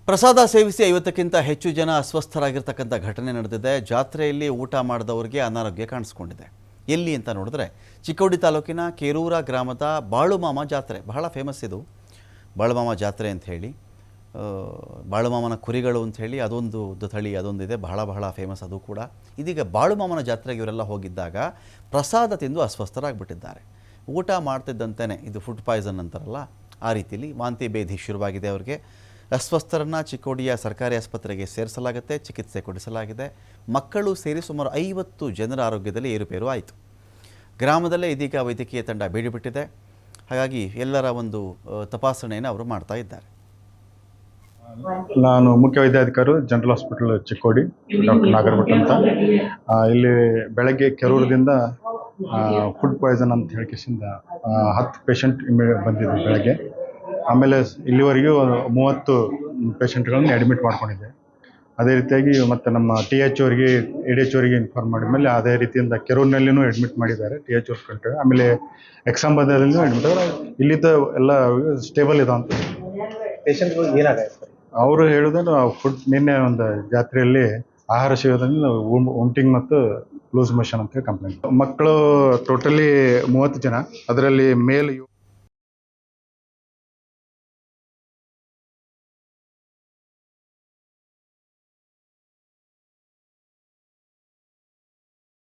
ಪ್ರಸಾದ ಸೇವಿಸಿ 50ಕ್ಕಿಂತ ಹೆಚ್ಚು ಜನ ಅಸ್ವಸ್ಥರಾಗಿರ್ತಕ್ಕಂಥ ಘಟನೆ ನಡೆದಿದೆ. ಜಾತ್ರೆಯಲ್ಲಿ ಊಟ ಮಾಡಿದವರಿಗೆ ಅನಾರೋಗ್ಯ ಕಾಣಿಸ್ಕೊಂಡಿದೆ. ಎಲ್ಲಿ ಅಂತ ನೋಡಿದ್ರೆ ಚಿಕ್ಕೋಡಿ ತಾಲೂಕಿನ ಕೇರೂರ ಗ್ರಾಮದ ಬಾಳುಮಾಮ ಜಾತ್ರೆ. ಬಹಳ ಫೇಮಸ್ ಇದು ಬಾಳುಮಾಮ ಜಾತ್ರೆ ಅಂತ ಹೇಳಿ. ಬಾಳುಮಾಮನ ಕುರಿಗಳು ಅಂತ ಹೇಳಿ ಅದೊಂದು ತಳಿ ಅದೊಂದಿದೆ, ಬಹಳ ಫೇಮಸ್ ಅದು ಕೂಡ. ಇದೀಗ ಬಾಳುಮಾಮನ ಜಾತ್ರೆಗೆ ಇವರೆಲ್ಲ ಹೋಗಿದ್ದಾಗ ಪ್ರಸಾದ ತಿಂದು ಅಸ್ವಸ್ಥರಾಗಿಬಿಟ್ಟಿದ್ದಾರೆ. ಊಟ ಮಾಡ್ತಿದ್ದಂತೆಯೇ ಇದು ಫುಡ್ ಪಾಯ್ಸನ್ ಅಂತಾರಲ್ಲ, ಆ ರೀತಿಯಲ್ಲಿ ವಾಂತಿ ಭೇದಿ ಶುರುವಾಗಿದೆ ಅವರಿಗೆ. ಅಸ್ವಸ್ಥರನ್ನು ಚಿಕ್ಕೋಡಿಯ ಸರ್ಕಾರಿ ಆಸ್ಪತ್ರೆಗೆ ಸೇರಿಸಲಾಗುತ್ತೆ, ಚಿಕಿತ್ಸೆ ಕೊಡಿಸಲಾಗಿದೆ. ಮಕ್ಕಳು ಸೇರಿ ಸುಮಾರು 50 ಜನರ ಆರೋಗ್ಯದಲ್ಲಿ ಏರುಪೇರು ಆಯಿತು. ಗ್ರಾಮದಲ್ಲೇ ಇದೀಗ ವೈದ್ಯಕೀಯ ತಂಡ ಬೀಡುಬಿಟ್ಟಿದೆ. ಹಾಗಾಗಿ ಎಲ್ಲರ ಒಂದು ತಪಾಸಣೆಯನ್ನು ಅವರು ಮಾಡ್ತಾ ಇದ್ದಾರೆ. ನಾನು ಮುಖ್ಯ ವೈದ್ಯಾಧಿಕಾರಿ ಜನರಲ್ ಹಾಸ್ಪಿಟಲ್ ಚಿಕ್ಕೋಡಿ, ಡಾಕ್ಟರ್ ನಾಗರಭಟ್ ಅಂತ. ಇಲ್ಲಿ ಬೆಳಗ್ಗೆ ಕೆರೂರದಿಂದ ಫುಡ್ ಪಾಯ್ಸನ್ ಅಂತ ಹೇಳಿಕೆಸಿಂದ 10 ಪೇಷಂಟ್ ಬಂದಿದ್ದು ಬೆಳಗ್ಗೆ. ಆಮೇಲೆ ಇಲ್ಲಿವರೆಗೂ 30 ಪೇಷಂಟ್ಗಳನ್ನು ಅಡ್ಮಿಟ್ ಮಾಡ್ಕೊಂಡಿದ್ದೆ. ಅದೇ ರೀತಿಯಾಗಿ ಮತ್ತು ನಮ್ಮ TH ಅವರಿಗೆ ADH ಅವರಿಗೆ ಇನ್ಫಾರ್ಮ್ ಮಾಡಿದ ಮೇಲೆ ಅದೇ ರೀತಿಯಿಂದ ಕೆರೂರಿನಲ್ಲಿಯೂ ಅಡ್ಮಿಟ್ ಮಾಡಿದ್ದಾರೆ TH ಅವ್ರ ಕಂಟ್ರಿ. ಆಮೇಲೆ ಎಕ್ಸಾಂಬರ್ನಲ್ಲಿಯೂ ಅಡ್ಮಿಟ್ ಅವರು ಇಲ್ಲಿದ್ದ ಎಲ್ಲ ಸ್ಟೇಬಲ್ ಇದೆ ಅಂತ. ಪೇಷಂಟ್ಗಳು ಏನಾಗುತ್ತೆ ಅವರು ಹೇಳೋದು ಫುಡ್ ನಿನ್ನೆ ಒಂದು ಜಾತ್ರೆಯಲ್ಲಿ ಆಹಾರ ಸೇವನೆಯಲ್ಲಿ ವೊಮಿಟಿಂಗ್ ಮತ್ತು ಲೂಸ್ ಮೋಷನ್ ಅಂತ ಕಂಪ್ಲೇಂಟ್. ಮಕ್ಕಳು ಟೋಟಲಿ 30 ಜನ, ಅದರಲ್ಲಿ ಮೇಲ್